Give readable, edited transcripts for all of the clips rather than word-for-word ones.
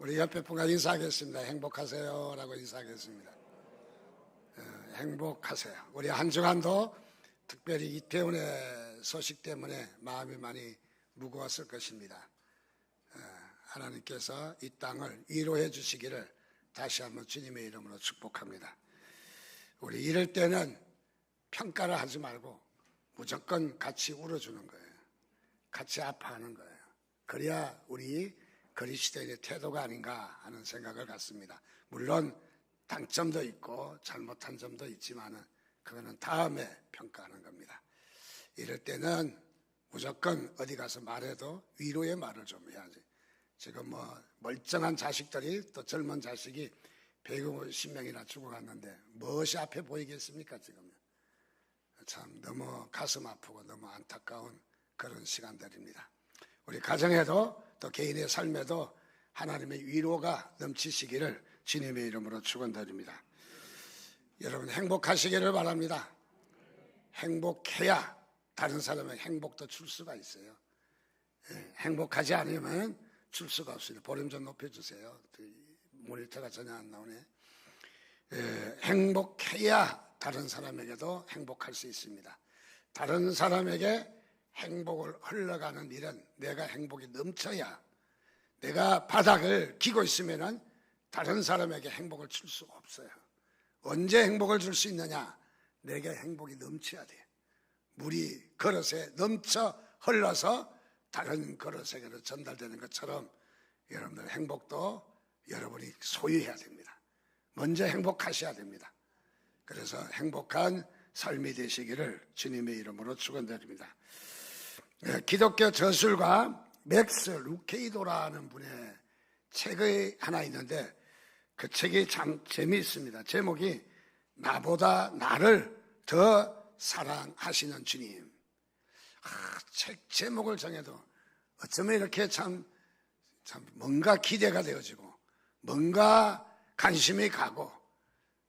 우리 옆에 분과 인사하겠습니다. 행복하세요 라고 인사하겠습니다. 행복하세요. 우리 한 주간도 특별히 이태원의 소식 때문에 마음이 많이 무거웠을 것입니다. 하나님께서 이 땅을 위로해 주시기를 다시 한번 주님의 이름으로 축복합니다. 우리 이럴 때는 평가를 하지 말고 무조건 같이 울어주는 거예요. 같이 아파하는 거예요. 그래야 우리 그리스도인의 태도가 아닌가 하는 생각을 갖습니다. 물론 단점도 있고 잘못한 점도 있지만 그거는 다음에 평가하는 겁니다. 이럴 때는 무조건 어디 가서 말해도 위로의 말을 좀 해야지. 지금 멀쩡한 자식들이, 또 젊은 자식이 150명이나 죽어갔는데 무엇이 앞에 보이겠습니까? 지금 참 너무 가슴 아프고 너무 안타까운 그런 시간들입니다. 우리 가정에도 또 개인의 삶에도 하나님의 위로가 넘치시기를 주님의 이름으로 축원드립니다. 여러분 행복하시기를 바랍니다. 행복해야 다른 사람의 행복도 줄 수가 있어요. 행복하지 않으면 줄 수가 없습니다. 볼륨 좀 높여주세요. 모니터가 전혀 안 나오네. 행복해야 다른 사람에게도 행복할 수 있습니다. 다른 사람에게 행복을 흘러가는 일은 내가 행복이 넘쳐야, 내가 바닥을 기고 있으면 다른 사람에게 행복을 줄 수 없어요. 언제 행복을 줄 수 있느냐? 내게 행복이 넘쳐야 돼. 물이 그릇에 넘쳐 흘러서 다른 그릇에게로 전달되는 것처럼 여러분들 행복도 여러분이 소유해야 됩니다. 먼저 행복하셔야 됩니다. 그래서 행복한 삶이 되시기를 주님의 이름으로 축원드립니다. 기독교 저술가 맥스 루케이도라는 분의 책이 하나 있는데 그 책이 참 재미있습니다. 제목이 나보다 나를 더 사랑하시는 주님. 책 제목을 정해도 어쩌면 이렇게 참 뭔가 기대가 되어지고 뭔가 관심이 가고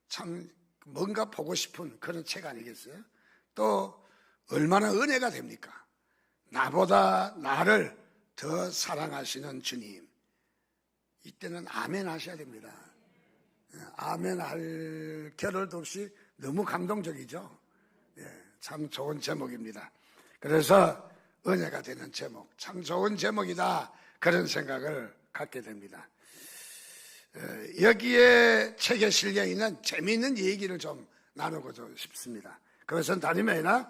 참 뭔가 보고 싶은 그런 책 아니겠어요? 또 얼마나 은혜가 됩니까? 나보다 나를 더 사랑하시는 주님. 이때는 아멘 하셔야 됩니다. 아멘 할 겨를도 없이 너무 감동적이죠. 참 좋은 제목입니다. 그래서 은혜가 되는 제목, 참 좋은 제목이다, 그런 생각을 갖게 됩니다. 여기에 책에 실려 있는 재미있는 얘기를 좀 나누고 싶습니다. 그것은 다름이 아니라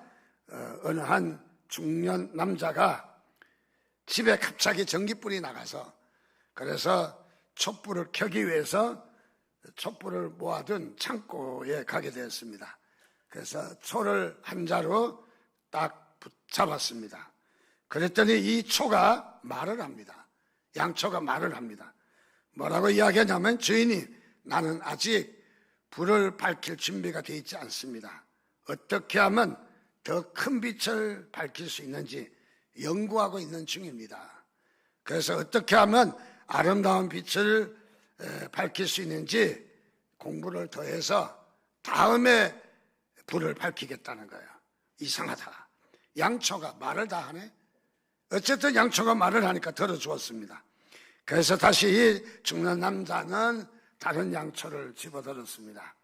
어느 한 중년 남자가 집에 갑자기 전기불이 나가서, 그래서 촛불을 켜기 위해서 촛불을 모아둔 창고에 가게 되었습니다. 그래서 초를 한 자루 딱 붙잡았습니다. 그랬더니 이 초가 말을 합니다. 양초가 말을 합니다. 뭐라고 이야기하냐면, 주인이 나는 아직 불을 밝힐 준비가 되어 있지 않습니다. 어떻게 하면 더 큰 빛을 밝힐 수 있는지 연구하고 있는 중입니다. 그래서 어떻게 하면 아름다운 빛을 밝힐 수 있는지 공부를 더해서 다음에 불을 밝히겠다는 거예요. 이상하다. 양초가 말을 다 하네. 어쨌든 양초가 말을 하니까 들어주었습니다. 그래서 다시 이 죽는 남자는 다른 양초를 집어들었습니다.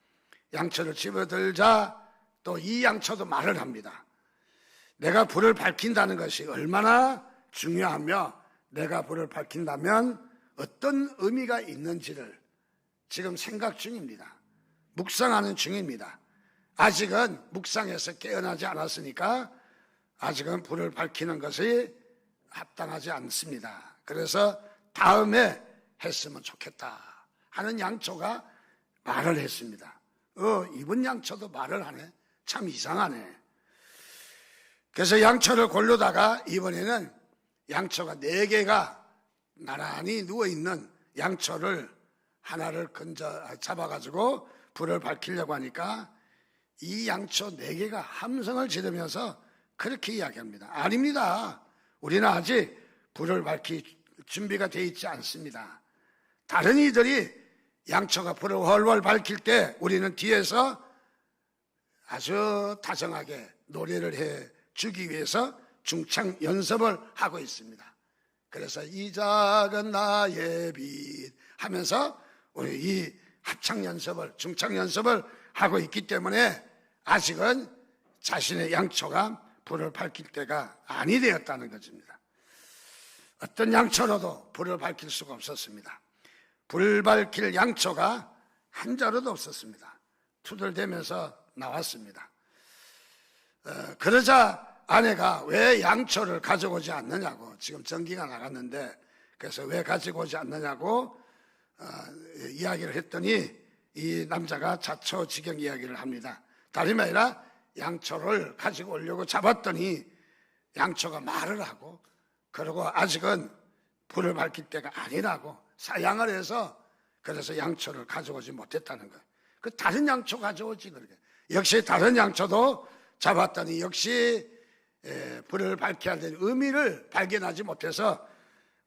양초를 집어들자 또 이 양초도 말을 합니다. 내가 불을 밝힌다는 것이 얼마나 중요하며 내가 불을 밝힌다면 어떤 의미가 있는지를 지금 생각 중입니다. 묵상하는 중입니다. 아직은 묵상해서 깨어나지 않았으니까 아직은 불을 밝히는 것이 합당하지 않습니다. 그래서 다음에 했으면 좋겠다 하는 양초가 말을 했습니다. 이번 양초도 말을 하네. 참 이상하네. 그래서 양초를 고르다가 이번에는 양초가 4개가 나란히 누워있는 양초를 하나를 잡아가지고 불을 밝히려고 하니까 이 양초 4개가 함성을 지르면서 그렇게 이야기합니다. 아닙니다. 우리는 아직 불을 밝힐 준비가 되어 있지 않습니다. 다른 이들이 양초가 불을 훨훨 밝힐 때 우리는 뒤에서 아주 다정하게 노래를 해 주기 위해서 중창 연습을 하고 있습니다. 그래서 이 작은 나의 빛 하면서 우리 이 합창연습을, 중창연습을 하고 있기 때문에 아직은 자신의 양초가 불을 밝힐 때가 아니 되었다는 것입니다. 어떤 양초로도 불을 밝힐 수가 없었습니다. 불 밝힐 양초가 한 자루도 없었습니다. 투덜대면서 나왔습니다. 그러자 아내가 왜 양초를 가져오지 않느냐고, 지금 전기가 나갔는데 그래서 왜 가지고 오지 않느냐고 이야기를 했더니 이 남자가 자초지경 이야기를 합니다. 다름 아니라 양초를 가지고 오려고 잡았더니 양초가 말을 하고, 그리고 아직은 불을 밝힐 때가 아니라고 사양을 해서 그래서 양초를 가져오지 못했다는 거예요. 그 다른 양초 가져오지. 그렇게 역시 다른 양초도 잡았더니 역시 불을 밝혀야 될 의미를 발견하지 못해서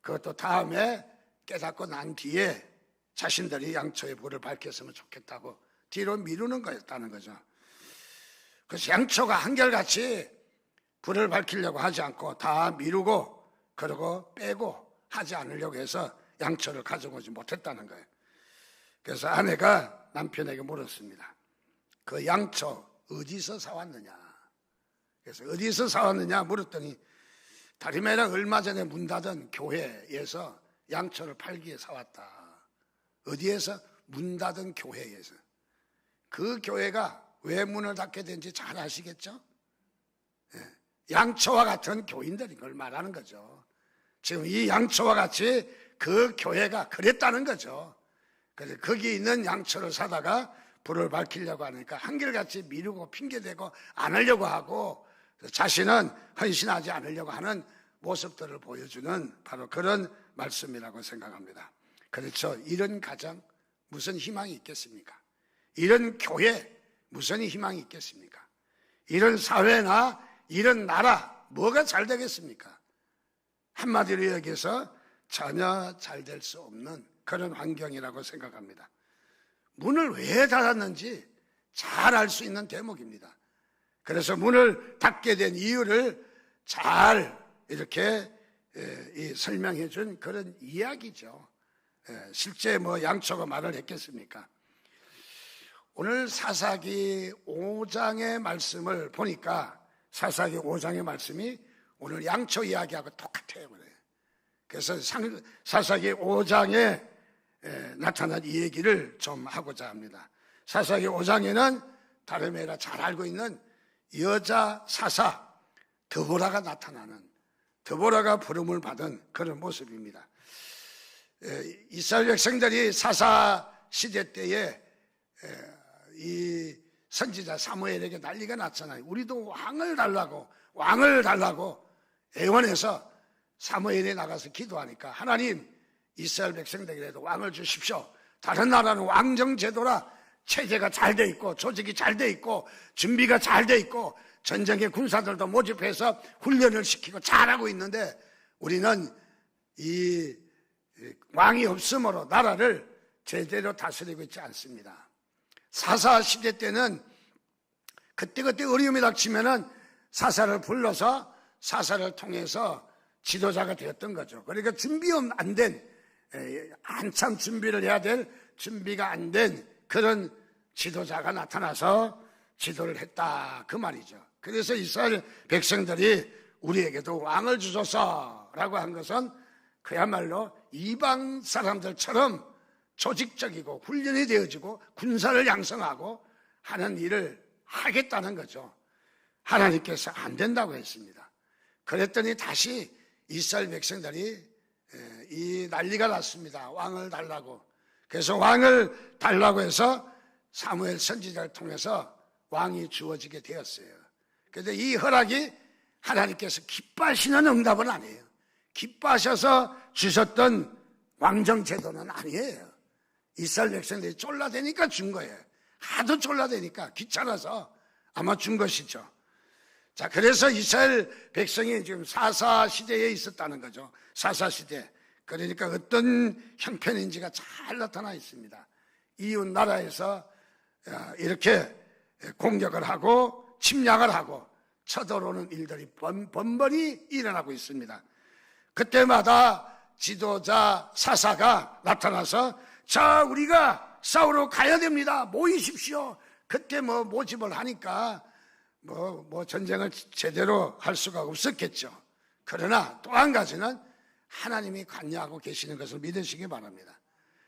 그것도 다음에 깨닫고 난 뒤에 자신들이 양초의 불을 밝혔으면 좋겠다고 뒤로 미루는 거였다는 거죠. 그래서 양초가 한결같이 불을 밝히려고 하지 않고 다 미루고 그러고 빼고 하지 않으려고 해서 양초를 가져오지 못했다는 거예요. 그래서 아내가 남편에게 물었습니다. 그 양초 어디서 사왔느냐? 그래서 어디서 사왔느냐 물었더니 다름 아니라 얼마 전에 문 닫은 교회에서 양초를 팔기에 사왔다. 어디에서? 문 닫은 교회에서. 그 교회가 왜 문을 닫게 된지 잘 아시겠죠? 양초와 같은 교인들인 걸 말하는 거죠. 지금 이 양초와 같이 그 교회가 그랬다는 거죠. 그래서 거기 있는 양초를 사다가 불을 밝히려고 하니까 한결같이 미루고 핑계대고 안 하려고 하고 자신은 헌신하지 않으려고 하는 모습들을 보여주는 바로 그런 말씀이라고 생각합니다. 그렇죠. 이런 가정 무슨 희망이 있겠습니까? 이런 교회 무슨 희망이 있겠습니까? 이런 사회나 이런 나라 뭐가 잘 되겠습니까? 한마디로 얘기해서 전혀 잘 될 수 없는 그런 환경이라고 생각합니다. 문을 왜 닫았는지 잘 알 수 있는 대목입니다. 그래서 문을 닫게 된 이유를 잘 이렇게 설명해 준 그런 이야기죠. 실제 양초가 말을 했겠습니까? 오늘 사사기 5장의 말씀을 보니까 사사기 5장의 말씀이 오늘 양초 이야기하고 똑같아요. 그래서 사사기 5장에 나타난 이 얘기를 좀 하고자 합니다. 사사기 5장에는 다름 아니라 잘 알고 있는 여자 사사 드보라가 나타나는, 드보라가 부름을 받은 그런 모습입니다. 이스라엘 백성들이 사사 시대 때에 이 선지자 사무엘에게 난리가 났잖아요. 우리도 왕을 달라고 애원해서 사무엘이 나가서 기도하니까 하나님 이스라엘 백성들에게도 왕을 주십시오. 다른 나라는 왕정제도라 체제가 잘 돼 있고 조직이 잘 돼 있고 준비가 잘 돼 있고 전쟁의 군사들도 모집해서 훈련을 시키고 잘하고 있는데 우리는 이 왕이 없으므로 나라를 제대로 다스리고 있지 않습니다. 사사 시대 때는 그때그때 어려움이 닥치면은 사사를 불러서 사사를 통해서 지도자가 되었던 거죠. 그러니까 준비 안 된, 한참 준비를 해야 될 준비가 안 된 그런 지도자가 나타나서 지도를 했다 그 말이죠. 그래서 이스라엘 백성들이 우리에게도 왕을 주소서라고 한 것은 그야말로 이방 사람들처럼 조직적이고 훈련이 되어지고 군사를 양성하고 하는 일을 하겠다는 거죠. 하나님께서 안 된다고 했습니다. 그랬더니 다시 이스라엘 백성들이 이 난리가 났습니다. 왕을 달라고. 그래서 왕을 달라고 해서 사무엘 선지자를 통해서 왕이 주어지게 되었어요. 그런데 이 허락이 하나님께서 기뻐하시는 응답은 아니에요. 기뻐하셔서 주셨던 왕정제도는 아니에요. 이스라엘 백성들이 쫄라대니까 준 거예요. 하도 쫄라대니까 귀찮아서 아마 준 것이죠. 자, 그래서 이스라엘 백성이 지금 사사 시대에 있었다는 거죠. 사사 시대. 그러니까 어떤 형편인지가 잘 나타나 있습니다. 이웃 나라에서 이렇게 공격을 하고 침략을 하고 쳐들어오는 일들이 번번이 일어나고 있습니다. 그때마다 지도자 사사가 나타나서 자, 우리가 싸우러 가야 됩니다. 모이십시오. 그때 모집을 하니까 전쟁을 제대로 할 수가 없었겠죠. 그러나 또 한 가지는 하나님이 관여하고 계시는 것을 믿으시기 바랍니다.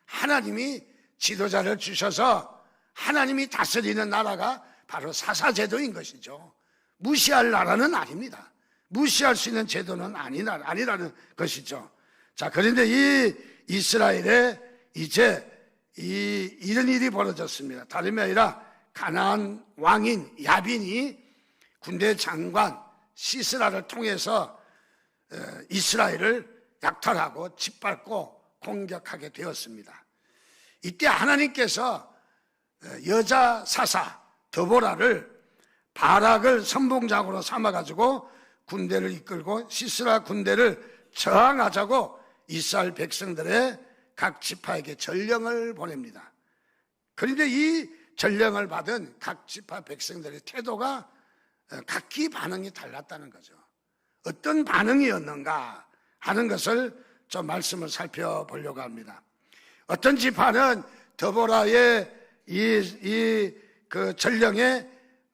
하나님이 지도자를 주셔서 하나님이 다스리는 나라가 바로 사사제도인 것이죠. 무시할 나라는 아닙니다. 무시할 수 있는 제도는 아니라는 것이죠. 자, 그런데 이 이스라엘에 이제 이런 일이 벌어졌습니다. 다름이 아니라 가나안 왕인 야빈이 군대 장관 시스라를 통해서 이스라엘을 약탈하고 짓밟고 공격하게 되었습니다. 이때 하나님께서 여자 사사 드보라를 바락을 선봉장으로 삼아가지고 군대를 이끌고 시스라 군대를 저항하자고 이스라엘 백성들의 각 지파에게 전령을 보냅니다. 그런데 이 전령을 받은 각 지파 백성들의 태도가 각기 반응이 달랐다는 거죠. 어떤 반응이었는가 하는 것을 좀 말씀을 살펴보려고 합니다. 어떤 지파는 드보라의 그 전령에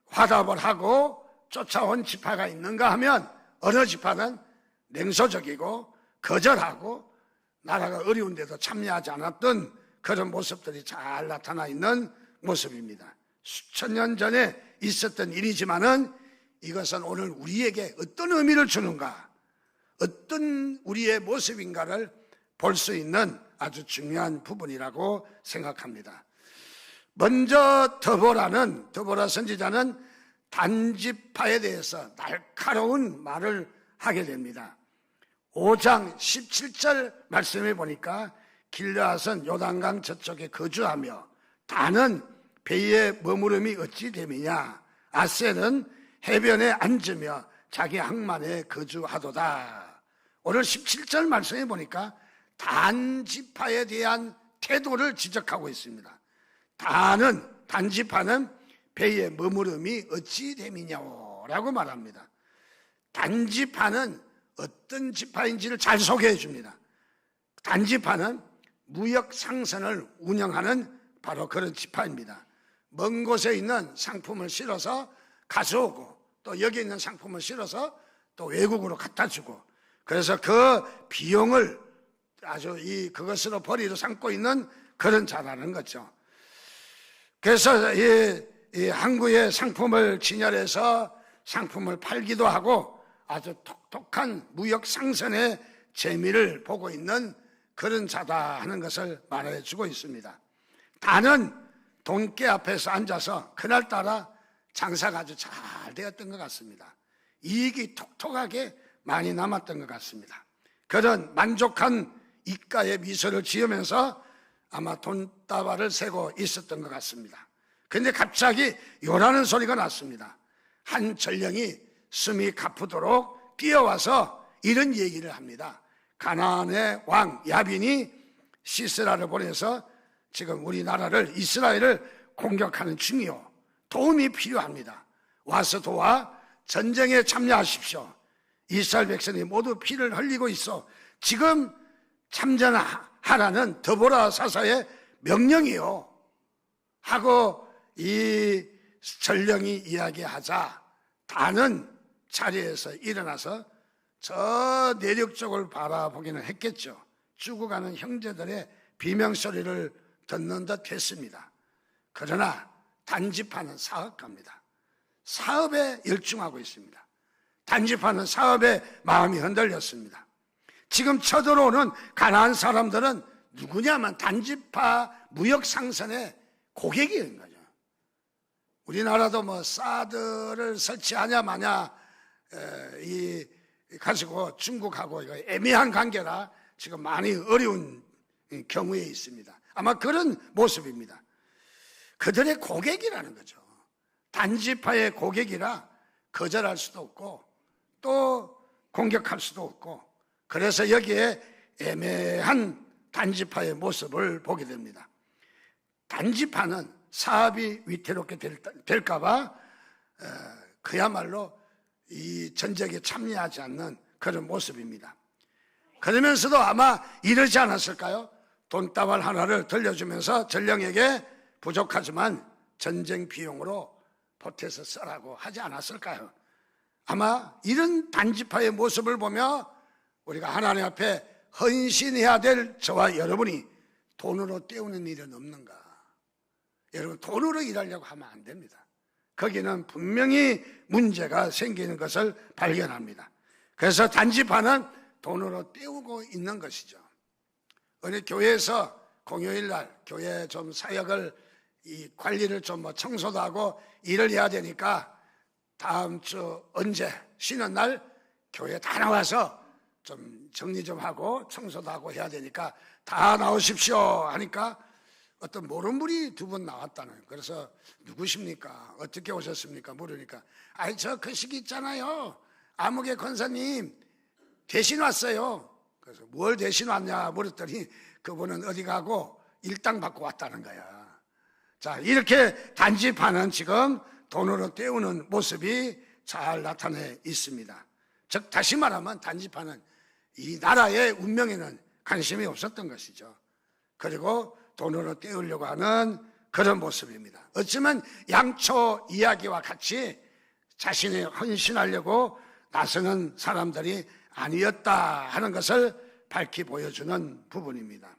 화답을 하고 쫓아온 지파가 있는가 하면 어느 지파는 냉소적이고 거절하고 나라가 어려운데도 참여하지 않았던 그런 모습들이 잘 나타나 있는 모습입니다. 수천 년 전에 있었던 일이지만은 이것은 오늘 우리에게 어떤 의미를 주는가, 어떤 우리의 모습인가를 볼 수 있는 아주 중요한 부분이라고 생각합니다. 먼저 드보라 선지자는 단지파에 대해서 날카로운 말을 하게 됩니다. 5장 17절 말씀해 보니까 길르앗은 요단강 저쪽에 거주하며 단은 배에 머무름이 어찌 됨이냐, 아셀은 해변에 앉으며 자기 항만에 거주하도다. 오늘 17절 말씀해 보니까 단지파에 대한 태도를 지적하고 있습니다. 단지파는 배에 머무름이 어찌 됨이냐라고 말합니다. 단지파는 어떤 지파인지를 잘 소개해 줍니다. 단지파는 무역 상선을 운영하는 바로 그런 지파입니다. 먼 곳에 있는 상품을 실어서 가져오고 또 여기 있는 상품을 실어서 또 외국으로 갖다 주고, 그래서 그 비용을 아주 그것으로 벌이로 삼고 있는 그런 자라는 거죠. 그래서 이 항구의 상품을 진열해서 상품을 팔기도 하고 아주 독특한 무역 상선의 재미를 보고 있는 그런 자다 하는 것을 말해주고 있습니다. 단은 돈깨 앞에서 앉아서 그날따라 장사가 아주 잘 되었던 것 같습니다. 이익이 톡톡하게 많이 남았던 것 같습니다. 그런 만족한 입가에 미소를 지으면서 아마 돈다발을 세고 있었던 것 같습니다. 그런데 갑자기 요라는 소리가 났습니다. 한 전령이 숨이 가쁘도록 뛰어와서 이런 얘기를 합니다. 가나안의 왕 야빈이 시스라를 보내서 지금 우리나라를 이스라엘을 공격하는 중이요, 도움이 필요합니다. 와서 도와 전쟁에 참여하십시오. 이스라엘 백성이 모두 피를 흘리고 있어 지금 참전하라는 드보라 사사의 명령이요 하고 이 전령이 이야기하자 단은 자리에서 일어나서 저 내륙 쪽을 바라보기는 했겠죠. 죽어가는 형제들의 비명소리를 듣는 듯 했습니다. 그러나 단지파는 사업가입니다. 사업에 열중하고 있습니다. 단지파는 사업에 마음이 흔들렸습니다. 지금 쳐들어오는 가나안 사람들은 누구냐면 단지파 무역상선의 고객인 거죠. 우리나라도 사드를 설치하냐 마냐 가지고 중국하고 애매한 관계라 지금 많이 어려운 경우에 있습니다. 아마 그런 모습입니다. 그들의 고객이라는 거죠. 단지파의 고객이라 거절할 수도 없고 또 공격할 수도 없고, 그래서 여기에 애매한 단지파의 모습을 보게 됩니다. 단지파는 사업이 위태롭게 될까봐 그야말로 이 전쟁에 참여하지 않는 그런 모습입니다. 그러면서도 아마 이러지 않았을까요? 돈다발 하나를 들려주면서 전령에게 부족하지만 전쟁 비용으로 보태서 쓰라고 하지 않았을까요? 아마 이런 단지파의 모습을 보며 우리가 하나님 앞에 헌신해야 될 저와 여러분이 돈으로 때우는 일은 없는가? 여러분, 돈으로 일하려고 하면 안 됩니다. 거기는 분명히 문제가 생기는 것을 발견합니다. 그래서 단지파는 돈으로 때우고 있는 것이죠. 우리 교회에서 공휴일날 교회 좀 사역을 이 관리를 좀 청소도 하고 일을 해야 되니까 다음 주 언제 쉬는 날 교회 다 나와서 좀 정리 좀 하고 청소도 하고 해야 되니까 다 나오십시오 하니까 어떤 모르는 분이 두 분 나왔다는 거예요. 그래서 누구십니까? 어떻게 오셨습니까? 물으니까 아이 저 그 시기 있잖아요. 아무개 권사님 대신 왔어요. 그래서 뭘 대신 왔냐 물었더니 그분은 어디 가고 일당 받고 왔다는 거야. 자, 이렇게 단지파는 지금 돈으로 때우는 모습이 잘 나타내 있습니다. 즉 다시 말하면 단지파는 이 나라의 운명에는 관심이 없었던 것이죠. 그리고 돈으로 때우려고 하는 그런 모습입니다. 어쩌면 양초 이야기와 같이 자신이 헌신하려고 나서는 사람들이 아니었다 하는 것을 밝히 보여주는 부분입니다.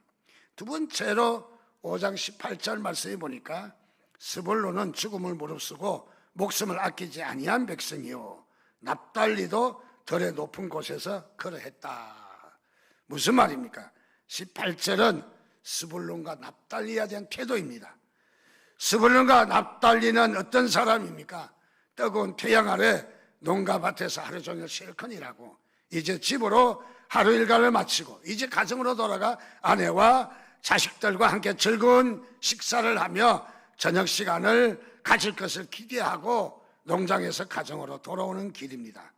두 번째로 5장 18절 말씀에 보니까 스불론은 죽음을 무릅쓰고 목숨을 아끼지 아니한 백성이요 납달리도 덜의 높은 곳에서 그러했다. 무슨 말입니까? 18절은 스불론과 납달리에 대한 태도입니다. 스불론과 납달리는 어떤 사람입니까? 뜨거운 태양 아래 농가밭에서 하루 종일 실컷 일하고 이제 집으로 하루 일과를 마치고 이제 가정으로 돌아가 아내와 자식들과 함께 즐거운 식사를 하며 저녁 시간을 가질 것을 기대하고 농장에서 가정으로 돌아오는 길입니다.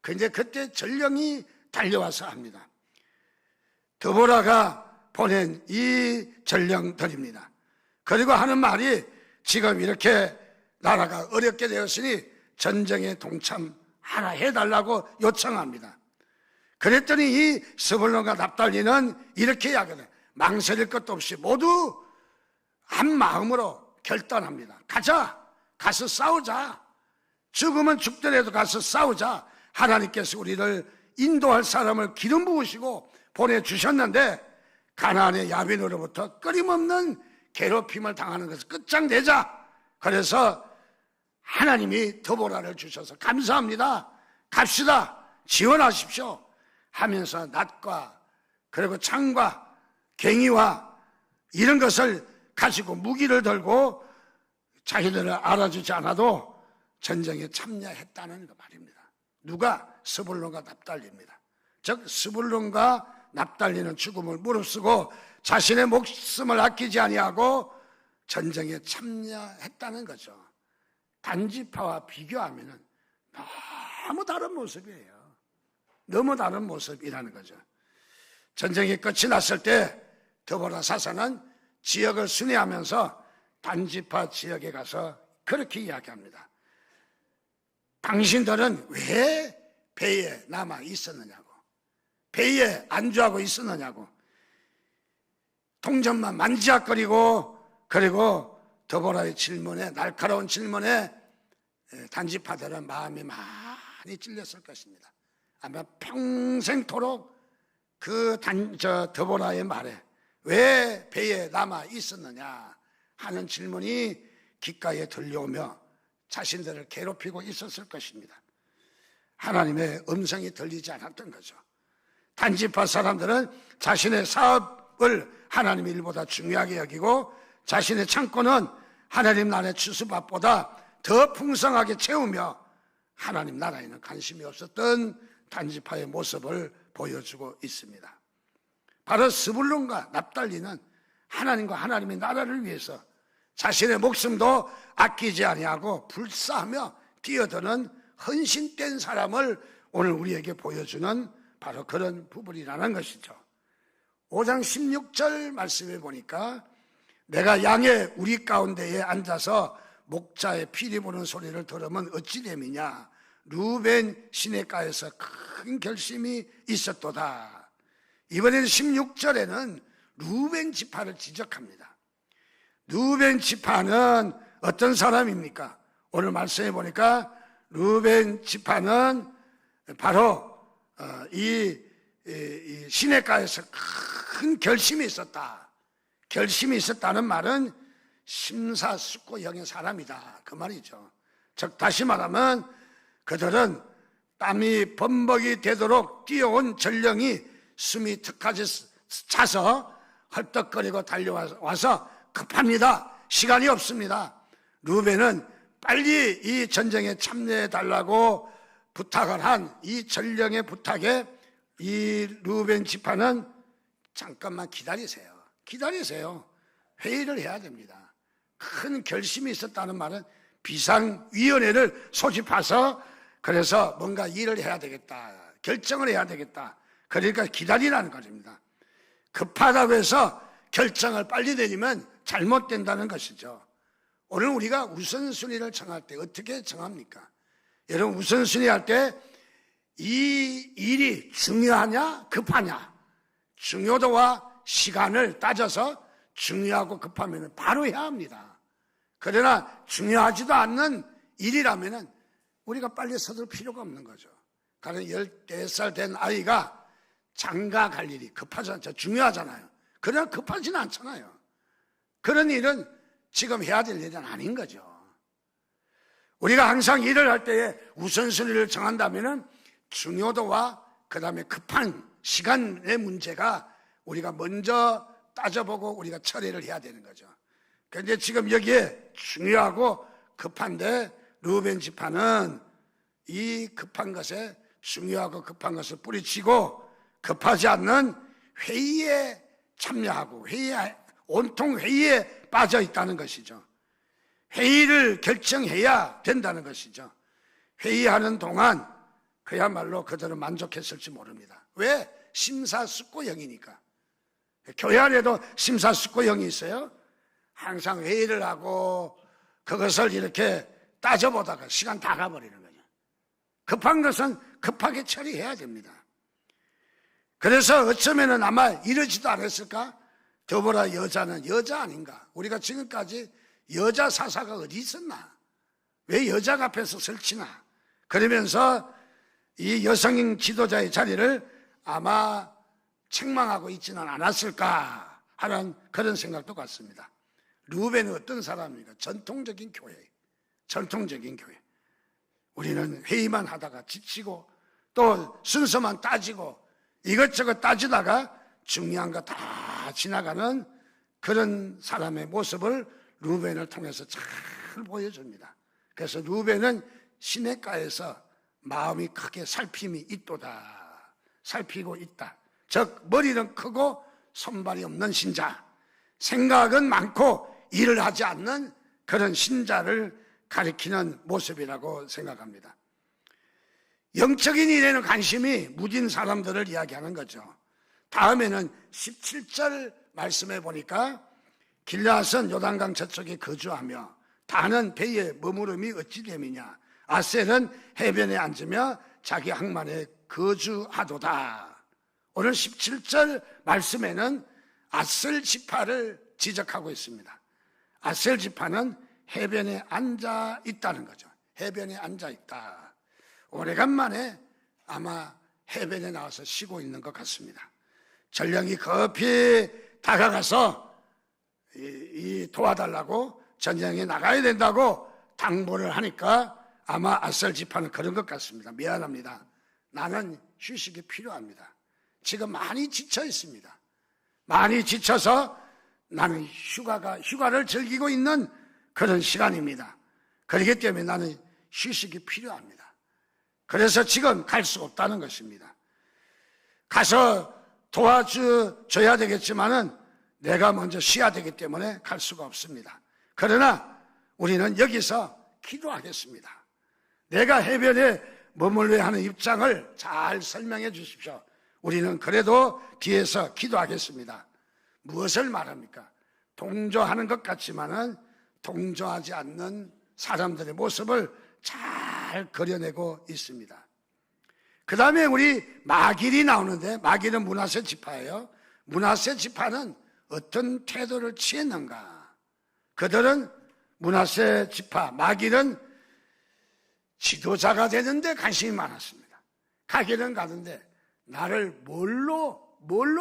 그런데 그때 전령이 달려와서 합니다. 드보라가 보낸 이 전령들입니다. 그리고 하는 말이 지금 이렇게 나라가 어렵게 되었으니 전쟁에 동참하라 해달라고 요청합니다. 그랬더니 이 스불론과 납달리는 이렇게 이야기해요. 망설일 것도 없이 모두 한 마음으로 결단합니다. 가서 싸우자. 죽으면 죽더라도 가서 싸우자. 하나님께서 우리를 인도할 사람을 기름 부으시고 보내주셨는데 가나안의 야빈으로부터 끊임없는 괴롭힘을 당하는 것을 끝장내자. 그래서 하나님이 드보라를 주셔서 감사합니다. 갑시다. 지원하십시오. 하면서 낫과 그리고 창과 괭이와 이런 것을 가지고 무기를 들고 자기들을 알아주지 않아도 전쟁에 참여했다는 그 말입니다. 누가? 스불론과 납달리입니다. 즉 스불론과 납달리는 죽음을 무릅쓰고 자신의 목숨을 아끼지 아니하고 전쟁에 참여했다는 거죠. 단지파와 비교하면 너무 다른 모습이에요. 너무 다른 모습이라는 거죠. 전쟁이 끝이 났을 때 드보라 사사는 지역을 순회하면서 단지파 지역에 가서 그렇게 이야기합니다. 당신들은 왜 배에 남아 있었느냐고, 배에 안주하고 있었느냐고, 동전만 만지작거리고, 그리고 드보라의 질문에, 날카로운 질문에 단지파들은 마음이 많이 찔렸을 것입니다. 아마 평생토록 드보라의 말에 왜 배에 남아 있었느냐 하는 질문이 귓가에 들려오며 자신들을 괴롭히고 있었을 것입니다. 하나님의 음성이 들리지 않았던 거죠. 단지파 사람들은 자신의 사업을 하나님의 일보다 중요하게 여기고 자신의 창고는 하나님 나라의 추수밭보다 더 풍성하게 채우며 하나님 나라에는 관심이 없었던 단지파의 모습을 보여주고 있습니다. 바로 스불론과 납달리는 하나님과 하나님의 나라를 위해서 자신의 목숨도 아끼지 아니하고 불사하며 뛰어드는 헌신된 사람을 오늘 우리에게 보여주는 바로 그런 부분이라는 것이죠. 5장 16절 말씀에 보니까 내가 양의 우리 가운데에 앉아서 목자의 피리 부는 소리를 들으면 어찌 됨이냐. 루벤 시내가에서 큰 결심이 있었도다. 이번에는 16절에는 루벤 지파를 지적합니다. 루벤 지파는 어떤 사람입니까? 오늘 말씀해 보니까 루벤 지파는 바로 이 시냇가에서 큰 결심이 있었다. 결심이 있었다는 말은 심사숙고형의 사람이다, 그 말이죠. 즉 다시 말하면 그들은 땀이 범벅이 되도록 뛰어온 전령이 숨이 턱까지 차서 헐떡거리고 달려와서 급합니다. 시간이 없습니다. 루벤은 빨리 이 전쟁에 참여해 달라고 부탁을 한 이 전령의 부탁에 이 루벤 지파는 잠깐만 기다리세요. 기다리세요. 회의를 해야 됩니다. 큰 결심이 있었다는 말은 비상위원회를 소집해서 그래서 뭔가 일을 해야 되겠다. 결정을 해야 되겠다. 그러니까 기다리라는 것입니다. 급하다고 해서 결정을 빨리 내리면 잘못된다는 것이죠. 오늘 우리가 우선순위를 정할 때 어떻게 정합니까? 여러분 우선순위 할 때 이 일이 중요하냐 급하냐 중요도와 시간을 따져서 중요하고 급하면 바로 해야 합니다. 그러나 중요하지도 않는 일이라면 우리가 빨리 서둘 필요가 없는 거죠. 가령 14살 된 아이가 장가 갈 일이 급하잖아요. 중요하잖아요. 그러나 급하지는 않잖아요. 그런 일은 지금 해야 될 일은 아닌 거죠. 우리가 항상 일을 할 때에 우선순위를 정한다면 중요도와 그 다음에 급한 시간의 문제가 우리가 먼저 따져보고 우리가 처리를 해야 되는 거죠. 그런데 지금 여기에 중요하고 급한데 루벤 지파는 이 급한 것에 중요하고 급한 것을 뿌리치고 급하지 않는 회의에 참여하고 온통 회의에 빠져 있다는 것이죠. 회의를 결정해야 된다는 것이죠. 회의하는 동안 그야말로 그들은 만족했을지 모릅니다. 왜? 심사숙고형이니까. 교회 안에도 심사숙고형이 있어요. 항상 회의를 하고 그것을 이렇게 따져보다가 시간 다 가버리는 거죠. 급한 것은 급하게 처리해야 됩니다. 그래서 어쩌면은 아마 이러지도 않았을까? 더불어 여자는 여자 아닌가? 우리가 지금까지 여자 사사가 어디 있었나? 왜 여자가 앞에서 설치나? 그러면서 이 여성 지도자의 자리를 아마 책망하고 있지는 않았을까 하는 그런 생각도 같습니다. 루벤은 어떤 사람입니까? 전통적인 교회. 우리는 회의만 하다가 지치고 또 순서만 따지고 이것저것 따지다가 중요한 거 다 지나가는 그런 사람의 모습을 루벤을 통해서 잘 보여줍니다. 그래서 루벤은 시냇가에서 마음이 크게 살핌이 있도다. 살피고 있다. 즉 머리는 크고 손발이 없는 신자, 생각은 많고 일을 하지 않는 그런 신자를 가리키는 모습이라고 생각합니다. 영적인 일에는 관심이 무딘 사람들을 이야기하는 거죠. 다음에는 17절 말씀해 보니까 길앗은 요단강 저쪽에 거주하며 다는 배에 머무름이 어찌 됨이냐. 아셀은 해변에 앉으며 자기 항만에 거주하도다. 오늘 17절 말씀에는 아셀 지파를 지적하고 있습니다. 아셀 지파는 해변에 앉아 있다는 거죠. 해변에 앉아 있다. 오래간만에 아마 해변에 나와서 쉬고 있는 것 같습니다. 전령이 급히 다가가서 도와달라고 전쟁에 나가야 된다고 당부를 하니까 아마 아셀 지파는 그런 것 같습니다. 미안합니다. 나는 휴식이 필요합니다. 지금 많이 지쳐 있습니다. 많이 지쳐서 나는 휴가를 즐기고 있는 그런 시간입니다. 그렇기 때문에 나는 휴식이 필요합니다. 그래서 지금 갈 수 없다는 것입니다. 가서 도와줘야 되겠지만은 내가 먼저 쉬어야 되기 때문에 갈 수가 없습니다. 그러나 우리는 여기서 기도하겠습니다. 내가 해변에 머물러야 하는 입장을 잘 설명해 주십시오. 우리는 그래도 뒤에서 기도하겠습니다. 무엇을 말합니까? 동조하는 것 같지만은 동조하지 않는 사람들의 모습을 잘 그려내고 있습니다. 그 다음에 우리 마길이 나오는데, 마길은 므낫세 지파예요. 므낫세 지파는 어떤 태도를 취했는가? 그들은 므낫세 지파, 마길은 지도자가 되는데 관심이 많았습니다. 가기는 가는데 나를 뭘로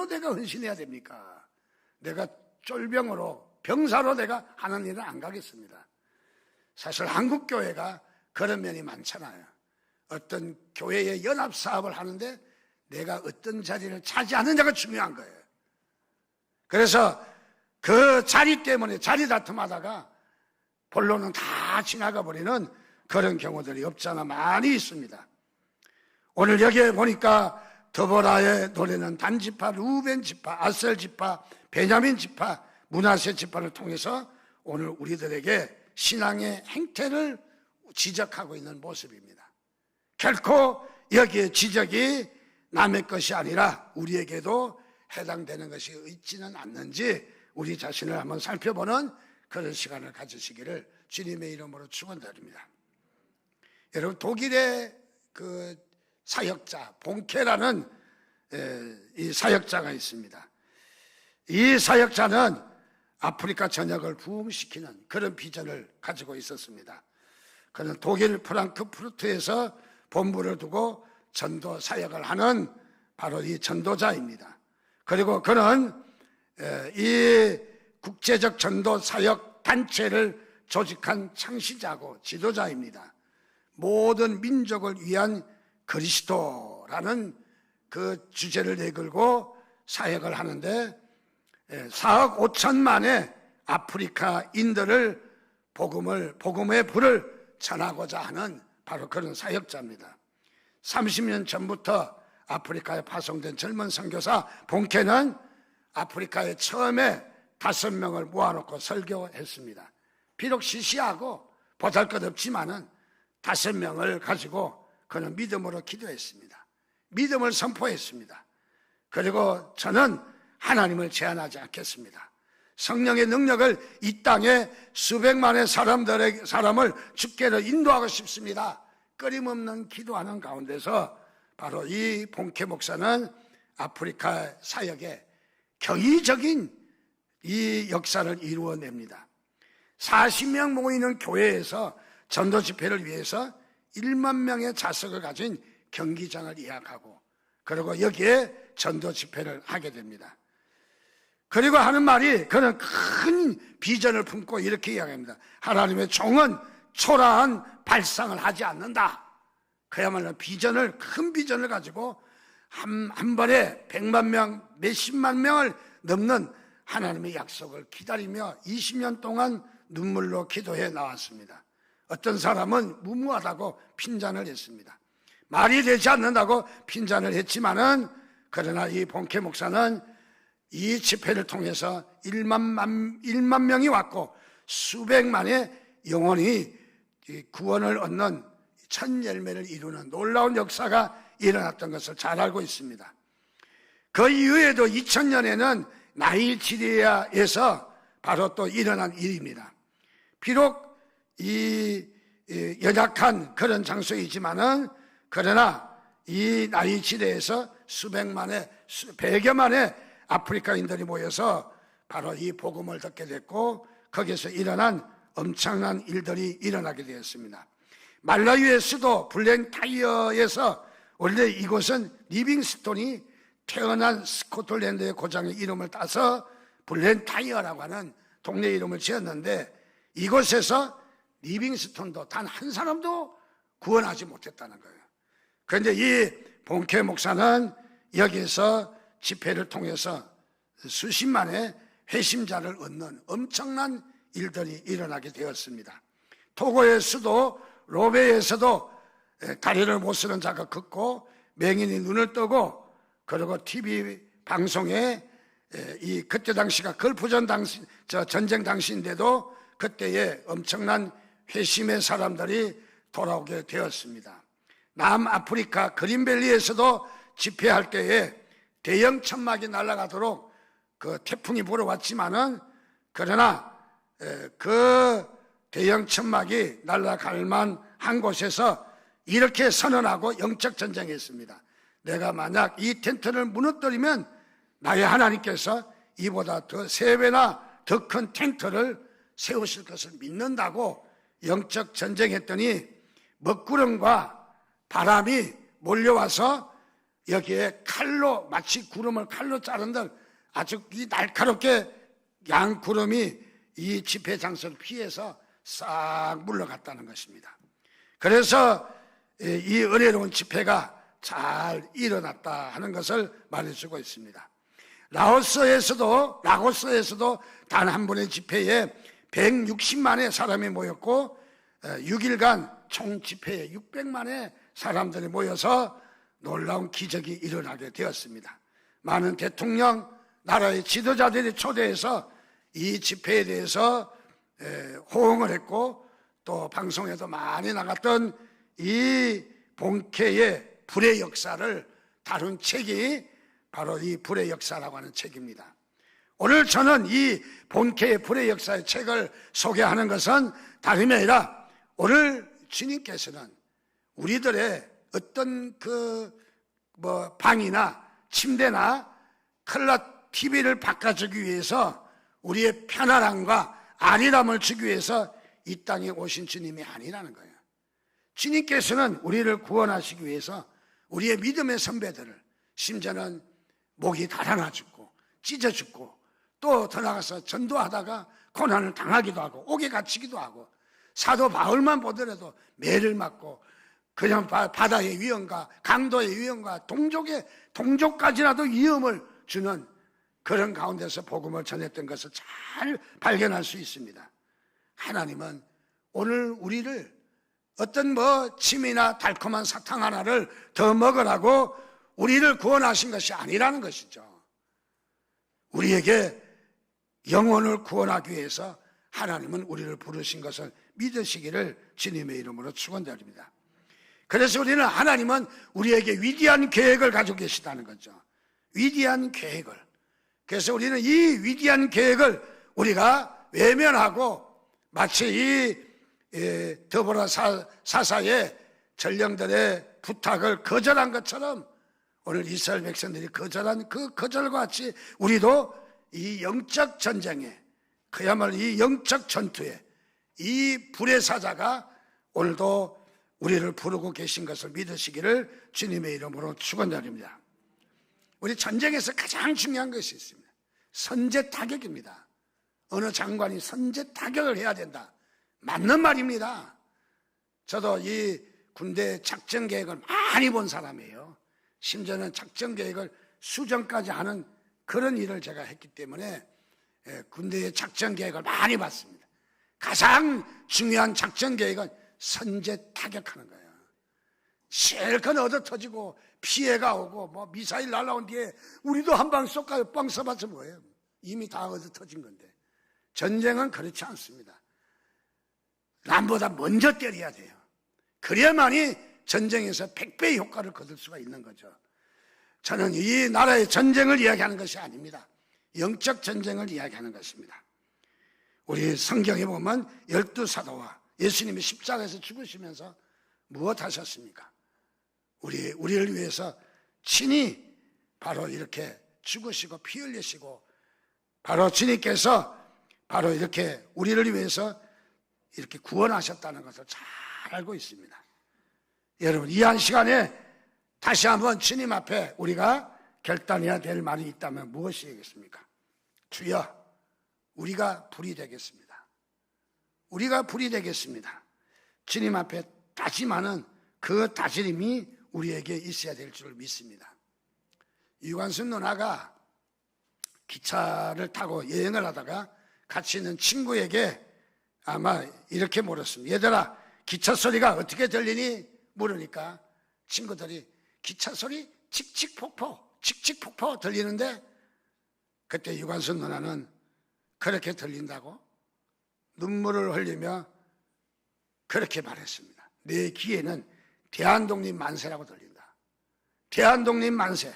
내가 헌신해야 됩니까? 내가 쫄병으로, 병사로 내가 하는 일은 안 가겠습니다. 사실 한국교회가 그런 면이 많잖아요. 어떤 교회의 연합사업을 하는데 내가 어떤 자리를 차지하느냐가 중요한 거예요. 그래서 그 자리 때문에 자리 다툼하다가 본론은 다 지나가 버리는 그런 경우들이 없잖아 많이 있습니다. 오늘 여기에 보니까 드보라의 노래는 단 지파, 루벤 지파, 아셀 지파, 베냐민 지파, 므낫세 지파를 통해서 오늘 우리들에게 신앙의 행태를 지적하고 있는 모습입니다. 결코 여기에 지적이 남의 것이 아니라 우리에게도 해당되는 것이 있지는 않는지 우리 자신을 한번 살펴보는 그런 시간을 가지시기를 주님의 이름으로 축원드립니다. 여러분, 독일의 그 사역자 본케라는 이 사역자가 있습니다. 이 사역자는 아프리카 전역을 부흥시키는 그런 비전을 가지고 있었습니다. 그는 독일 프랑크푸르트에서 본부를 두고 전도 사역을 하는 바로 이 전도자입니다. 그리고 그는 이 국제적 전도 사역 단체를 조직한 창시자고 지도자입니다. 모든 민족을 위한 그리스도라는 그 주제를 내걸고 사역을 하는데 4억 5천만의 아프리카인들을 복음의 불을 전하고자 하는 바로 그런 사역자입니다. 30년 전부터 아프리카에 파송된 젊은 선교사 본케는 아프리카에 처음에 5명을 모아놓고 설교했습니다. 비록 시시하고 보잘것없지만은 5명을 가지고 그는 믿음으로 기도했습니다. 믿음을 선포했습니다. 그리고 저는 하나님을 제한하지 않겠습니다. 성령의 능력을 이 땅에 수백만의 사람을 주께로 인도하고 싶습니다. 끊임없는 기도하는 가운데서 바로 이 본케 목사는 아프리카 사역에 경이적인 이 역사를 이루어냅니다. 40명 모이는 교회에서 전도 집회를 위해서 1만 명의 좌석을 가진 경기장을 예약하고 그리고 여기에 전도 집회를 하게 됩니다. 그리고 하는 말이 그는 큰 비전을 품고 이렇게 이야기합니다. 하나님의 종은 초라한 발상을 하지 않는다. 그야말로 큰 비전을 가지고 한 번에 100만 명, 몇십만 명을 넘는 하나님의 약속을 기다리며 20년 동안 눈물로 기도해 나왔습니다. 어떤 사람은 무모하다고 핀잔을 했습니다. 말이 되지 않는다고 핀잔을 했지만은 그러나 이 본케 목사는 이 집회를 통해서 1만 명이 왔고 수백만의 영혼이 구원을 얻는 첫 열매를 이루는 놀라운 역사가 일어났던 것을 잘 알고 있습니다. 그 이후에도 2000년에는 나이지리아에서 바로 또 일어난 일입니다. 비록 이 연약한 그런 장소이지만은 그러나 이 나이지리아에서 수백만의 100여만의 아프리카인들이 모여서 바로 이 복음을 듣게 됐고 거기서 일어난 엄청난 일들이 일어나게 되었습니다. 말라위의 수도 블렌타이어에서 원래 이곳은 리빙스톤이 태어난 스코틀랜드의 고장의 이름을 따서 블렌타이어라고 하는 동네 이름을 지었는데 이곳에서 리빙스톤도 단 한 사람도 구원하지 못했다는 거예요. 그런데 이 본케 목사는 여기서 집회를 통해서 수십만의 회심자를 얻는 엄청난 일들이 일어나게 되었습니다. 토고의 수도 로베에서도 다리를 못 쓰는 자가 걷고 맹인이 눈을 뜨고 그리고 TV 방송에 그때 당시가 걸프전 전쟁 당시인데도 그때에 엄청난 회심의 사람들이 돌아오게 되었습니다. 남아프리카 그린밸리에서도 집회할 때에 대형 천막이 날아가도록 그 태풍이 불어왔지만은 그러나 그 대형 천막이 날아갈 만한 곳에서 이렇게 선언하고 영적 전쟁했습니다. 내가 만약 이 텐트를 무너뜨리면 나의 하나님께서 이보다 더 3배나 더 큰 텐트를 세우실 것을 믿는다고 영적 전쟁했더니 먹구름과 바람이 몰려와서 여기에 칼로, 마치 구름을 칼로 자른들 아주 이 날카롭게 양구름이 이 집회 장소를 피해서 싹 물러갔다는 것입니다. 그래서 이 은혜로운 집회가 잘 일어났다 하는 것을 말해주고 있습니다. 라오스에서도 단 한 번의 집회에 160만의 사람이 모였고 6일간 총 집회에 600만의 사람들이 모여서 놀라운 기적이 일어나게 되었습니다. 많은 대통령, 나라의 지도자들이 초대해서 이 집회에 대해서 호응을 했고 또 방송에도 많이 나갔던 이 본캐의 불의 역사를 다룬 책이 바로 이 불의 역사라고 하는 책입니다. 오늘 저는 이 본캐의 불의 역사의 책을 소개하는 것은 다름이 아니라 오늘 주님께서는 우리들의 어떤 방이나 침대나 컬러 TV를 바꿔주기 위해서 우리의 편안함과 안일함을 주기 위해서 이 땅에 오신 주님이 아니라는 거예요. 주님께서는 우리를 구원하시기 위해서 우리의 믿음의 선배들을, 심지어는 목이 달아나 죽고 찢어 죽고 또 더 나가서 전도하다가 고난을 당하기도 하고 옥에 갇히기도 하고 사도 바울만 보더라도 매를 맞고 그냥 바다의 위험과 강도의 위험과 동족까지라도 위험을 주는 그런 가운데서 복음을 전했던 것을 잘 발견할 수 있습니다. 하나님은 오늘 우리를 어떤 침이나 달콤한 사탕 하나를 더 먹으라고 우리를 구원하신 것이 아니라는 것이죠. 우리에게 영혼을 구원하기 위해서 하나님은 우리를 부르신 것을 믿으시기를 주님의 이름으로 축원드립니다. 그래서 우리는 하나님은 우리에게 위대한 계획을 가지고 계시다는 거죠. 위대한 계획을. 그래서 우리는 이 위대한 계획을 우리가 외면하고 마치 이 더보라 사사의 전령들의 부탁을 거절한 것처럼 오늘 이스라엘 백성들이 거절한 그 거절과 같이 우리도 이 영적 전쟁에, 그야말로 이 영적 전투에 이 불의 사자가 오늘도 우리를 부르고 계신 것을 믿으시기를 주님의 이름으로 축원드립니다. 우리 전쟁에서 가장 중요한 것이 있습니다. 선제 타격입니다. 어느 장관이 선제 타격을 해야 된다. 맞는 말입니다. 저도 이 군대 작전 계획을 많이 본 사람이에요. 심지어는 작전 계획을 수정까지 하는 그런 일을 제가 했기 때문에 군대의 작전 계획을 많이 봤습니다. 가장 중요한 작전 계획은 선제 타격하는 거예요. 실컷 얻어 터지고 피해가 오고 미사일 날라온 뒤에 우리도 한 방 쏘까요? 뻥 써봤자 뭐예요? 이미 다 얻어 터진 건데. 전쟁은 그렇지 않습니다. 남보다 먼저 때려야 돼요. 그래야만이 전쟁에서 100배의 효과를 거둘 수가 있는 거죠. 저는 이 나라의 전쟁을 이야기하는 것이 아닙니다. 영적 전쟁을 이야기하는 것입니다. 우리 성경에 보면 12사도와 예수님이 십자가에서 죽으시면서 무엇 하셨습니까? 우리를 위해서 친히 바로 이렇게 죽으시고 피 흘리시고 바로 주님께서 바로 이렇게 우리를 위해서 이렇게 구원하셨다는 것을 잘 알고 있습니다. 여러분, 이 한 시간에 다시 한번 주님 앞에 우리가 결단해야 될 말이 있다면 무엇이겠습니까? 주여, 우리가 불이 되겠습니다. 우리가 불이 되겠습니다. 주님 앞에 다짐하는 그 다짐이 우리에게 있어야 될 줄 믿습니다. 유관순 누나가 기차를 타고 여행을 하다가 같이 있는 친구에게 아마 이렇게 물었습니다. 얘들아, 기차 소리가 어떻게 들리니? 물으니까 친구들이 기차 소리 칙칙폭포 들리는데, 그때 유관순 누나는 그렇게 들린다고 눈물을 흘리며 그렇게 말했습니다. 내 귀에는 대한독립 만세라고 들린다. 대한독립 만세.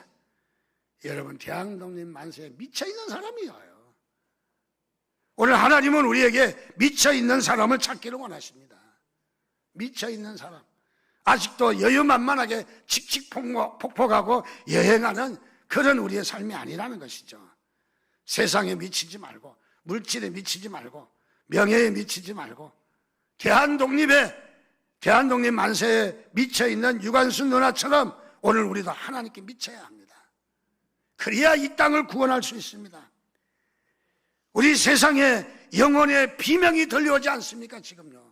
여러분, 대한독립 만세에 미쳐있는 사람이에요. 오늘 하나님은 우리에게 미쳐있는 사람을 찾기를 원하십니다. 미쳐있는 사람. 아직도 여유만만하게 칙칙폭폭하고 여행하는 그런 우리의 삶이 아니라는 것이죠. 세상에 미치지 말고, 물질에 미치지 말고, 명예에 미치지 말고, 대한독립 만세에 미쳐있는 유관순 누나처럼 오늘 우리도 하나님께 미쳐야 합니다. 그래야 이 땅을 구원할 수 있습니다. 우리 세상에 영혼의 비명이 들려오지 않습니까? 지금요.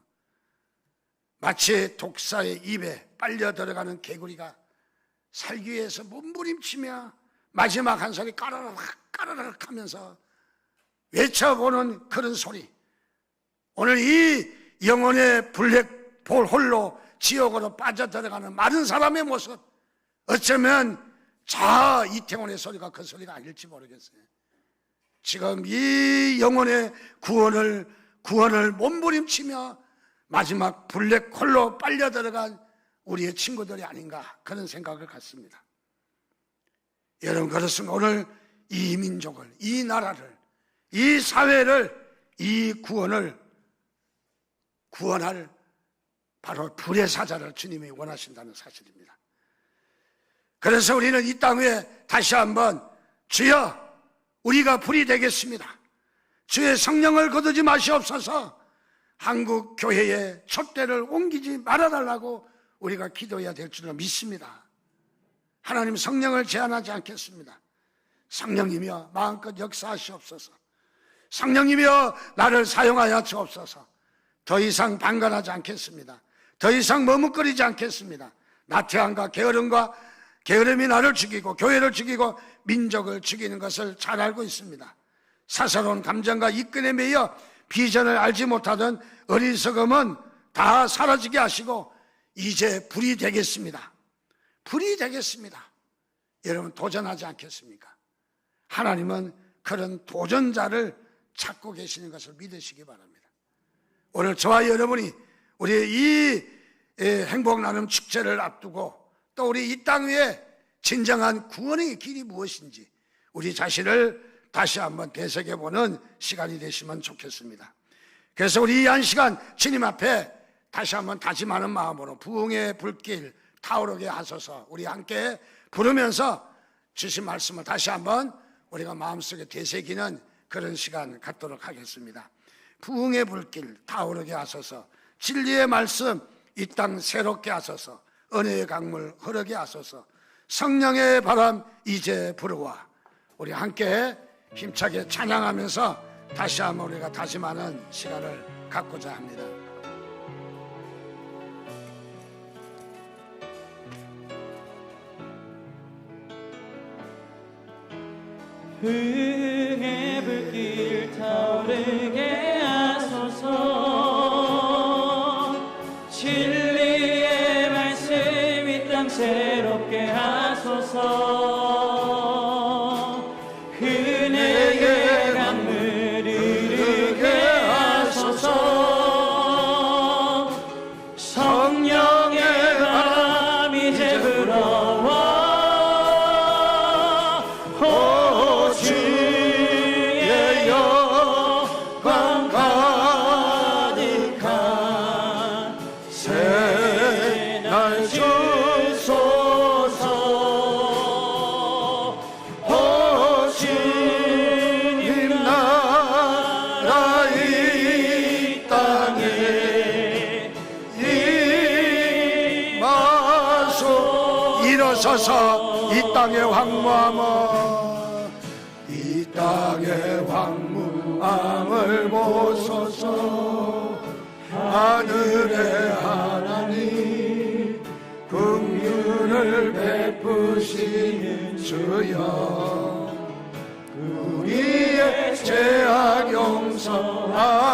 마치 독사의 입에 빨려 들어가는 개구리가 살기 위해서 몸부림치며 마지막 한 소리 까르륵 까르륵 하면서 외쳐보는 그런 소리. 오늘 이 영혼의 블랙홀 홀로 지옥으로 빠져들어가는 많은 사람의 모습, 어쩌면 저 이태원의 소리가 그 소리가 아닐지 모르겠어요. 지금 이 영혼의 구원을 몸부림치며 마지막 블랙홀로 빨려 들어간 우리의 친구들이 아닌가, 그런 생각을 갖습니다. 여러분, 그렇습니다. 오늘 이 민족을, 이 나라를, 이 사회를, 이 구원할 바로 불의 사자를 주님이 원하신다는 사실입니다. 그래서 우리는 이 땅 위에 다시 한번 주여 우리가 불이 되겠습니다, 주의 성령을 거두지 마시옵소서, 한국 교회에 촛대를 옮기지 말아달라고 우리가 기도해야 될 줄로 믿습니다. 하나님, 성령을 제한하지 않겠습니다. 성령이며 마음껏 역사하시옵소서. 성령이며 나를 사용하여 주옵소서. 더 이상 방관하지 않겠습니다. 더 이상 머뭇거리지 않겠습니다. 나태함과 게으름이 나를 죽이고 교회를 죽이고 민족을 죽이는 것을 잘 알고 있습니다. 사사로운 감정과 이끈에 매여 비전을 알지 못하던 어리석음은 다 사라지게 하시고 이제 불이 되겠습니다. 불이 되겠습니다. 여러분, 도전하지 않겠습니까? 하나님은 그런 도전자를 찾고 계시는 것을 믿으시기 바랍니다. 오늘 저와 여러분이 우리의 이 행복 나눔 축제를 앞두고 또 우리 이 땅 위에 진정한 구원의 길이 무엇인지 우리 자신을 다시 한번 되새겨보는 시간이 되시면 좋겠습니다. 그래서 우리 이 한 시간 주님 앞에 다시 한번 다짐하는 마음으로 부흥의 불길 타오르게 하소서, 우리 함께 부르면서 주신 말씀을 다시 한번 우리가 마음속에 되새기는 그런 시간 갖도록 하겠습니다. 부흥의 불길 타오르게 하소서, 진리의 말씀 이 땅 새롭게 하소서, 은혜의 강물 흐르게 하소서, 성령의 바람 이제 불어와. 우리 함께 힘차게 찬양하면서 다시 한번 우리가 다짐하는 시간을 갖고자 합니다. 부흥의 불길 타오르게 하소서, 진리의 말씀 이 땅 새롭게 하소서, 은혜의 강물 흐르게 하소서, 성령의 바람 이제 불어와. 일어서서 이 땅의 황무함을, 이 땅의 황무함을 보소서. 하늘의 하나님 긍휼을 베푸시는 주여, 우리의 죄악 용서하소서.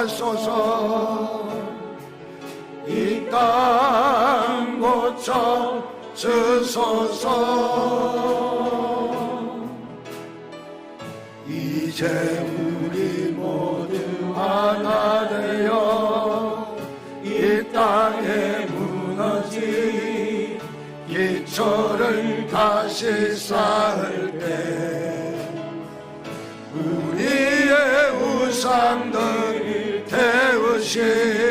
이 땅 고쳐 주소서. 이제 우리 모두 하나 되어 이 땅에 무너진 기초를 다시 쌓을 때 우리의 우상들을 태우신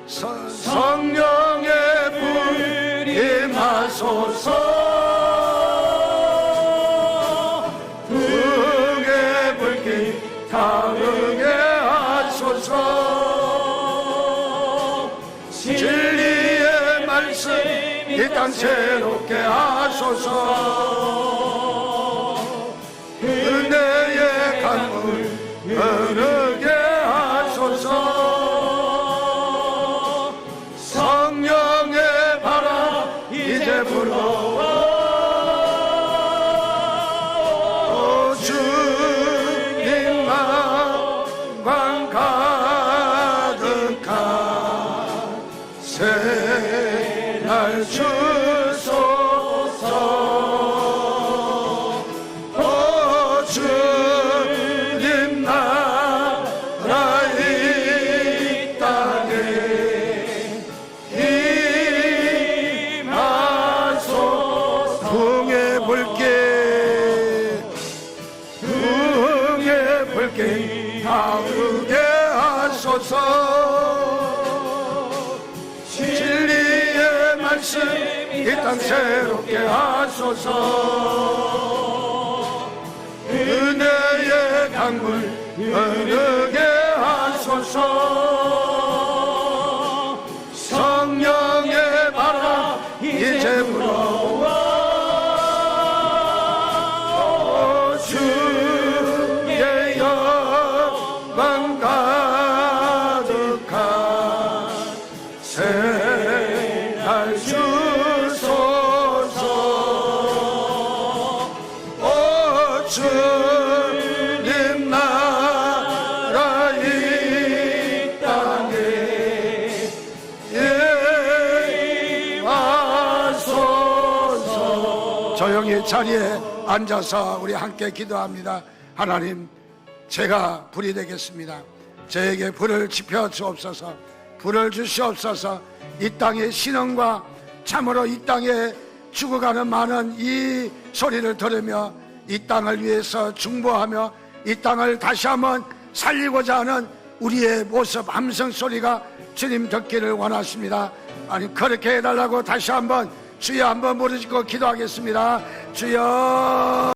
성령의 가르게 하소서. 진리의 말씀 이 땅 새롭게 하소서. 은혜의 강물 흐르게 하소서. 성령의 바람 이제 불어와 주님 영광 가득한 새날 주소서. 주님 나라 이 땅에 임하소서. 부흥의 불길 타오르게 하소서. 진리의 말씀 이 땅 새롭게 하소서. 은혜의 강물 흐르게 하소서. 성령의 바람 이제 불어와 주의 영광 가득한 새날 주소서. 주님 나라 이 땅에 임하소서. 조용히 자리에 앉아서 우리 함께 기도합니다. 하나님, 제가 불이 되겠습니다. 저에게 불을 지펴 주옵소서. 불을 주시옵소서. 이 땅의 신앙과 참으로 이 땅에 죽어가는 많은 이 소리를 들으며 이 땅을 위해서 중보하며 이 땅을 다시 한번 살리고자 하는 우리의 모습, 함성 소리가 주님 듣기를 원하십니다. 아니, 그렇게 해달라고 다시 한번 주여 한번 부르짖고 기도하겠습니다. 주여.